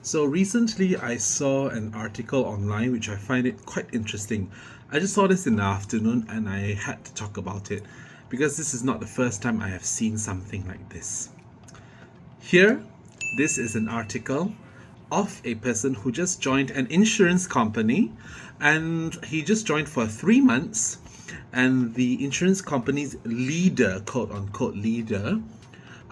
So recently I saw an article online which I find it quite interesting. I just saw this in the afternoon and I had to talk about it because this is not the first time I have seen something like this. Here, this is an article of a person who just joined an insurance company, and he just joined for 3 months, and the insurance company's leader, quote unquote leader,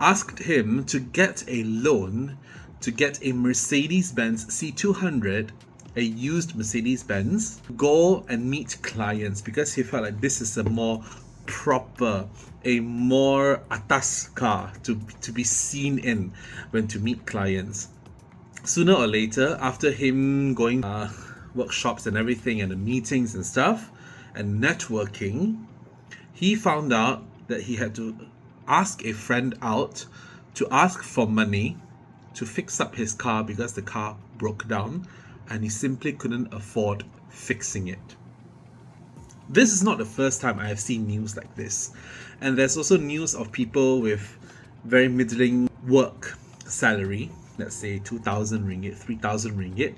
asked him to get a loan to get a Mercedes Benz C200, a used Mercedes Benz, go and meet clients because he felt like this is a more proper, a more atas car to be seen in when to meet clients. Sooner or later, after him going workshops and everything and the meetings and stuff and networking, he found out that he had to ask a friend out to ask for money to fix up his car because the car broke down and he simply couldn't afford fixing it. This is not the first time I have seen news like this. And there's also news of people with very middling work salary, let's say 2,000 ringgit, 3,000 ringgit,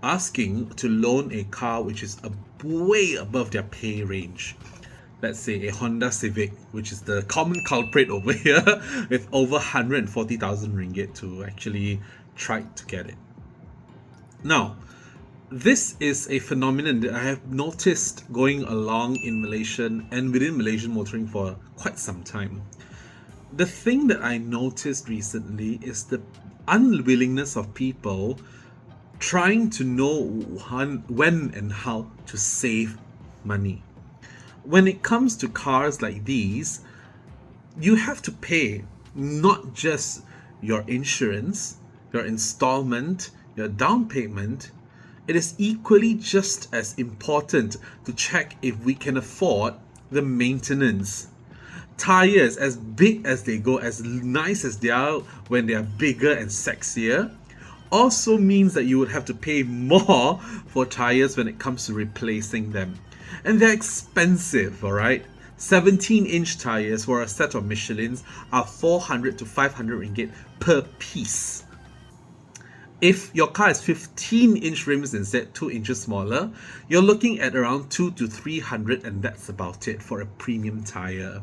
asking to loan a car which is way above their pay range. Let's say a Honda Civic, which is the common culprit over here, with over 140,000 ringgit to actually try to get it. Now, this is a phenomenon that I have noticed going along in Malaysian and within Malaysian motoring for quite some time. The thing that I noticed recently is the unwillingness of people trying to know when and how to save money. When it comes to cars like these, you have to pay not just your insurance, your installment, your down payment. It is equally just as important to check if we can afford the maintenance. Tires, as big as they go, as nice as they are when they are bigger and sexier, also means that you would have to pay more for tires when it comes to replacing them. And they're expensive, alright? 17-inch tires for a set of Michelins are 400 to 500 ringgit per piece. If your car has 15-inch rims instead, 2 inches smaller, you're looking at around 2 to 300, and that's about it for a premium tire.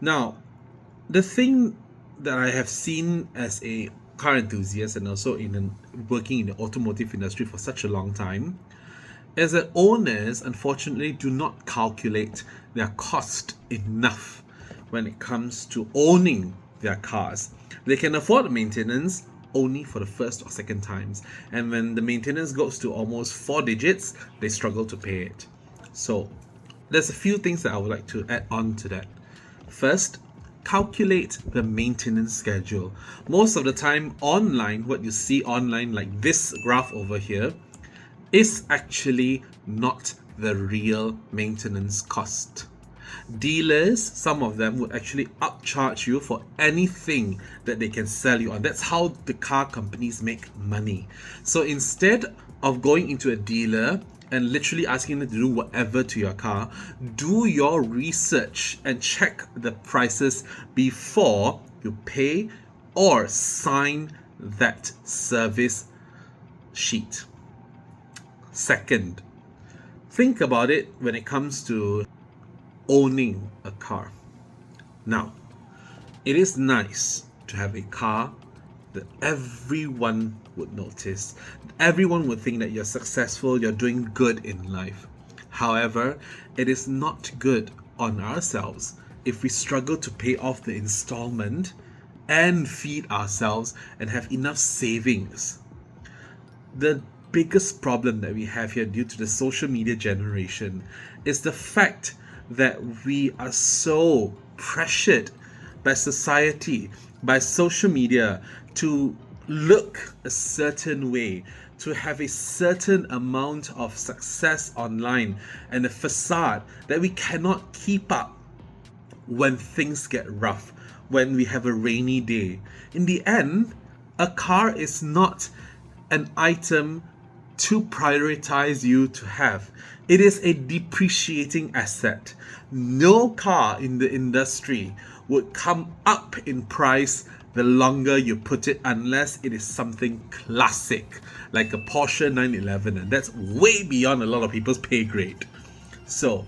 Now, the thing that I have seen as a car enthusiast and also working in the automotive industry for such a long time is that owners unfortunately do not calculate their cost enough when it comes to owning their cars. They can afford maintenance only for the first or second times, and when the maintenance goes to almost 4 digits, they struggle to pay it. So there's a few things that I would like to add on to that. First, calculate the maintenance schedule. Most of the time online, what you see online, like this graph over here, is actually not the real maintenance cost. Dealers, some of them would actually upcharge you for anything that they can sell you on. That's how the car companies make money. So instead of going into a dealer and literally asking them to do whatever to your car, do your research and check the prices before you pay or sign that service sheet. Second, think about it when it comes to owning a car. Now, it is nice to have a car that everyone would notice. Everyone would think that you're successful, you're doing good in life. However, it is not good on ourselves if we struggle to pay off the installment and feed ourselves and have enough savings. The biggest problem that we have here due to the social media generation is the fact that we are so pressured by society, by social media, to look a certain way, to have a certain amount of success online and a facade that we cannot keep up when things get rough, when we have a rainy day. In the end, a car is not an item to prioritize you to have. It is a depreciating asset. No car in the industry would come up in price the longer you put it, unless it is something classic like a Porsche 911, and that's way beyond a lot of people's pay grade. So,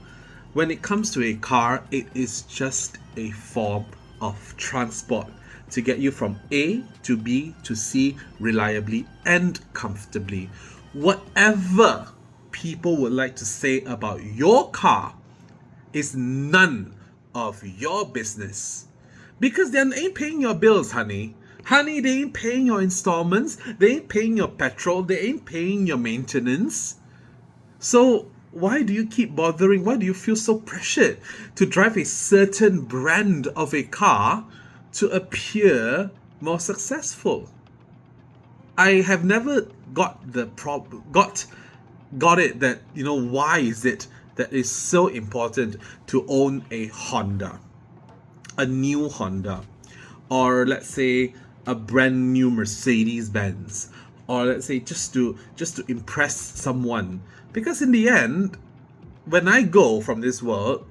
when it comes to a car, it is just a form of transport to get you from A to B to C reliably and comfortably. Whatever people would like to say about your car is none of your business. Because they ain't paying your bills, honey. Honey, they ain't paying your installments. They ain't paying your petrol. They ain't paying your maintenance. So why do you keep bothering? Why do you feel so pressured to drive a certain brand of a car to appear more successful? I have never got the got it that, why is it that it's so important to own a Honda, a new Honda, or let's say a brand new Mercedes Benz, or let's say just to impress someone. Because in the end, when I go from this world,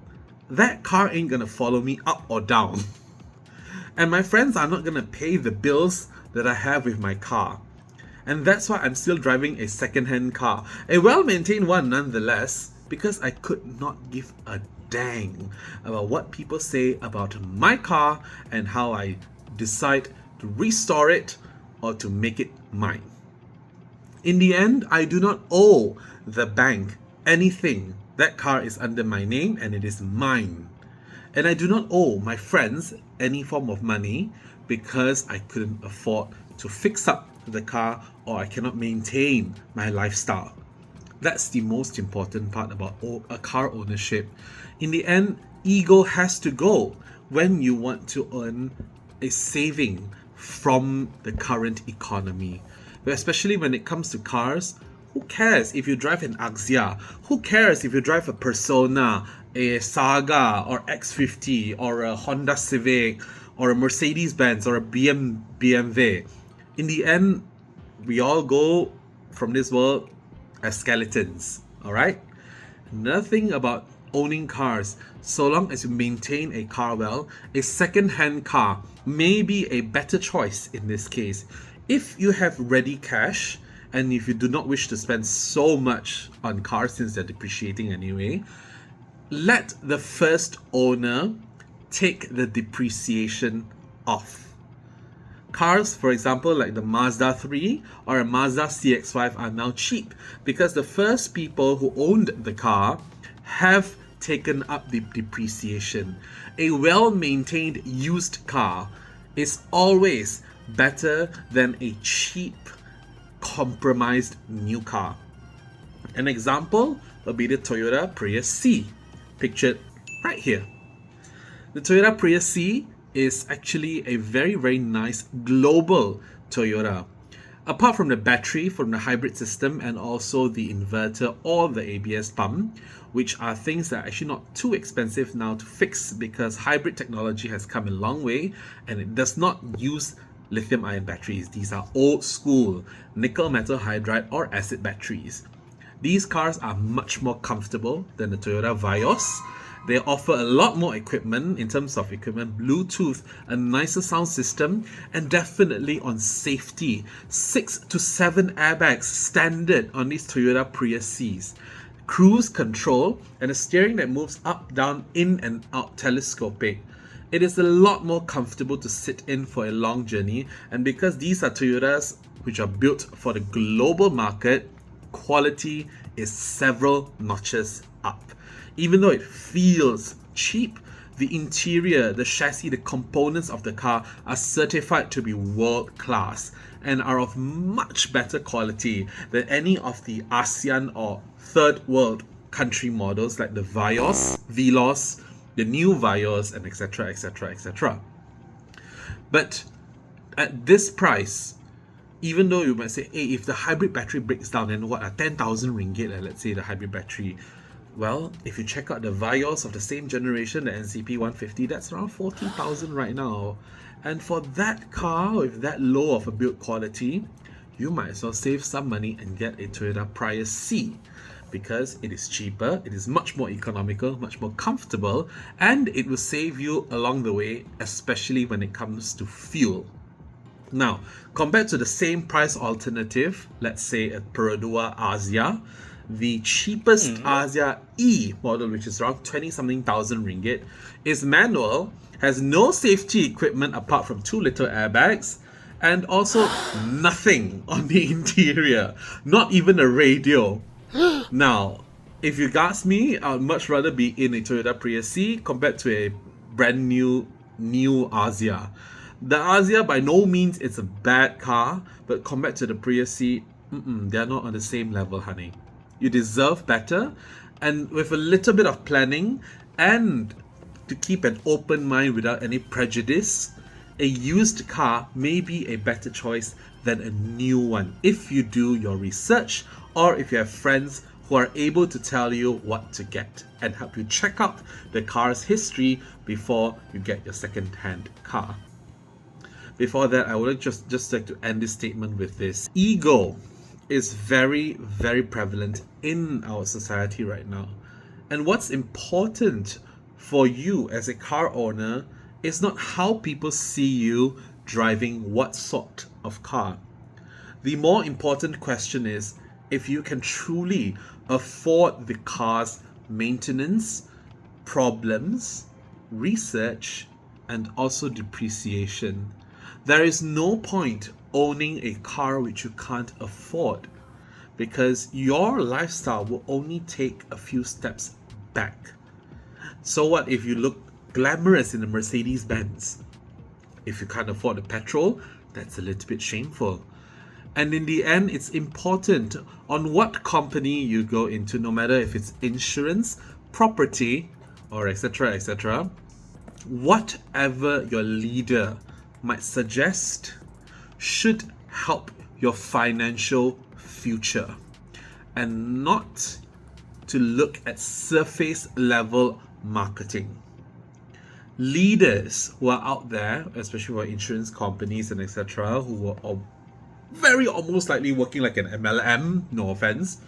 that car ain't gonna follow me up or down. And my friends are not gonna pay the bills that I have with my car. And that's why I'm still driving a second-hand car, a well-maintained one nonetheless, because I could not give a dang about what people say about my car and how I decide to restore it or to make it mine. In the end, I do not owe the bank anything. That car is under my name and it is mine. And I do not owe my friends any form of money because I couldn't afford to fix up the car or I cannot maintain my lifestyle. That's the most important part about a car ownership. In the end, ego has to go when you want to earn a saving from the current economy. But especially when it comes to cars, who cares if you drive an Axia? Who cares if you drive a Persona, a Saga, or X50, or a Honda Civic, or a Mercedes-Benz, or a BMW? In the end, we all go from this world as skeletons, alright? Another thing about owning cars, so long as you maintain a car well, a second-hand car may be a better choice in this case. If you have ready cash, and if you do not wish to spend so much on cars since they're depreciating anyway, let the first owner take the depreciation off. Cars, for example, like the Mazda 3 or a Mazda CX-5 are now cheap because the first people who owned the car have taken up the depreciation. A well-maintained used car is always better than a cheap, compromised new car. An example would be the Toyota Prius C, pictured right here. The Toyota Prius C is actually a very, very nice global Toyota. Apart from the battery, from the hybrid system, and also the inverter or the ABS pump, which are things that are actually not too expensive now to fix because hybrid technology has come a long way and it does not use lithium-ion batteries. These are old school nickel metal hydride or acid batteries. These cars are much more comfortable than the Toyota Vios. They offer a lot more equipment in terms of equipment, Bluetooth, a nicer sound system, and definitely on safety. 6 to 7 airbags standard on these Toyota Prius Cs. Cruise control and a steering that moves up, down, in and out telescopic. It is a lot more comfortable to sit in for a long journey, and because these are Toyotas which are built for the global market, quality is several notches up. Even though it feels cheap, the interior, the chassis, the components of the car are certified to be world class and are of much better quality than any of the ASEAN or third world country models like the Vios, Veloz, the new Vios, and etc, etc, etc. But at this price, even though you might say, hey, if the hybrid battery breaks down, then what, 10,000 ringgit, let's say the hybrid battery. Well, if you check out the Vios of the same generation, the NCP 150, that's around 40,000 right now. And for that car with that low of a build quality, you might as well save some money and get a Toyota Prius C because it is cheaper, it is much more economical, much more comfortable, and it will save you along the way, especially when it comes to fuel. Now, compared to the same price alternative, let's say a Perodua Asia, the cheapest Asia E model, which is around 20 something thousand ringgit, is manual, has no safety equipment apart from 2-liter airbags, and also nothing on the interior, not even a radio. Now, if you ask me, I would much rather be in a Toyota Prius C compared to a brand new Asia. The Asia by no means is a bad car, but compared to the Prius C, they're not on the same level, honey. You deserve better, and with a little bit of planning and to keep an open mind without any prejudice, a used car may be a better choice than a new one if you do your research or if you have friends who are able to tell you what to get and help you check out the car's history before you get your second-hand car. Before that, I would just like to end this statement with this. Ego is very, very prevalent in our society right now. And what's important for you as a car owner is not how people see you driving what sort of car. The more important question is if you can truly afford the car's maintenance, problems, research, and also depreciation. There is no point owning a car which you can't afford because your lifestyle will only take a few steps back. So what if you look glamorous in a Mercedes-Benz? If you can't afford the petrol, that's a little bit shameful. And in the end, it's important on what company you go into, no matter if it's insurance, property, or etc., etc. Whatever your leader might suggest should help your financial future and not to look at surface level marketing. Leaders who are out there, especially for insurance companies and etc., who are very almost likely working like an MLM, no offense,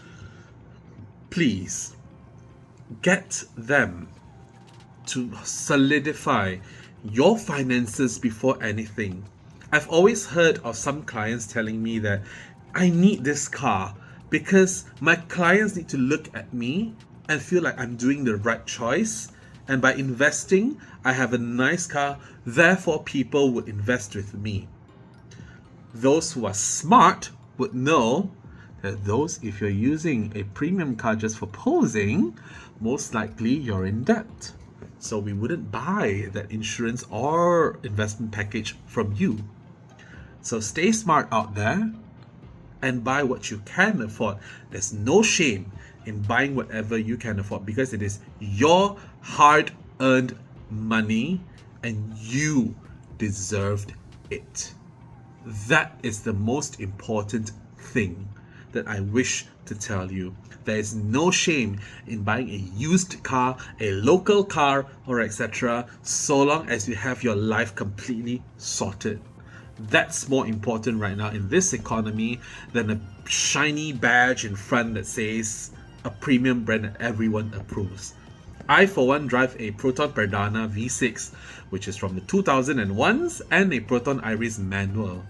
please get them to solidify your finances before anything. I've always heard of some clients telling me that I need this car because my clients need to look at me and feel like I'm doing the right choice. And by investing, I have a nice car, therefore people would invest with me. Those who are smart would know that if you're using a premium car just for posing, most likely you're in debt. So we wouldn't buy that insurance or investment package from you. So stay smart out there and buy what you can afford. There's no shame in buying whatever you can afford because it is your hard-earned money and you deserved it. That is the most important thing that I wish to tell you. There is no shame in buying a used car, a local car, or etc., so long as you have your life completely sorted. That's more important right now in this economy than a shiny badge in front that says a premium brand that everyone approves. I, for one, drive a Proton Perdana V6, which is from the 2001s, and a Proton Iris manual.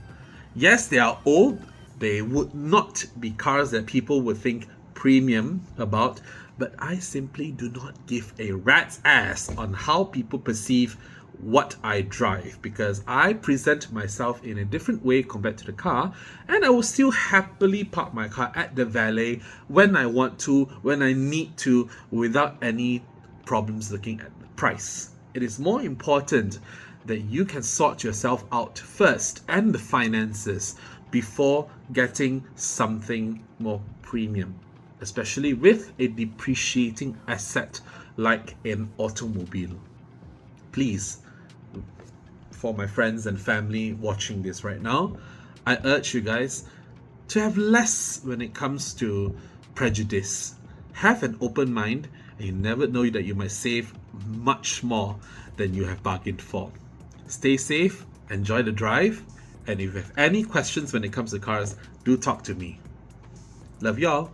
Yes, they are old. They would not be cars that people would think premium about, but I simply do not give a rat's ass on how people perceive what I drive because I present myself in a different way compared to the car, and I will still happily park my car at the valet when I want to, when I need to, without any problems looking at the price. It is more important that you can sort yourself out first and the finances before getting something more premium, especially with a depreciating asset like an automobile. Please, for my friends and family watching this right now, I urge you guys to have less when it comes to prejudice. Have an open mind, and you never know that you might save much more than you have bargained for. Stay safe, enjoy the drive, and if you have any questions when it comes to cars, do talk to me. Love y'all.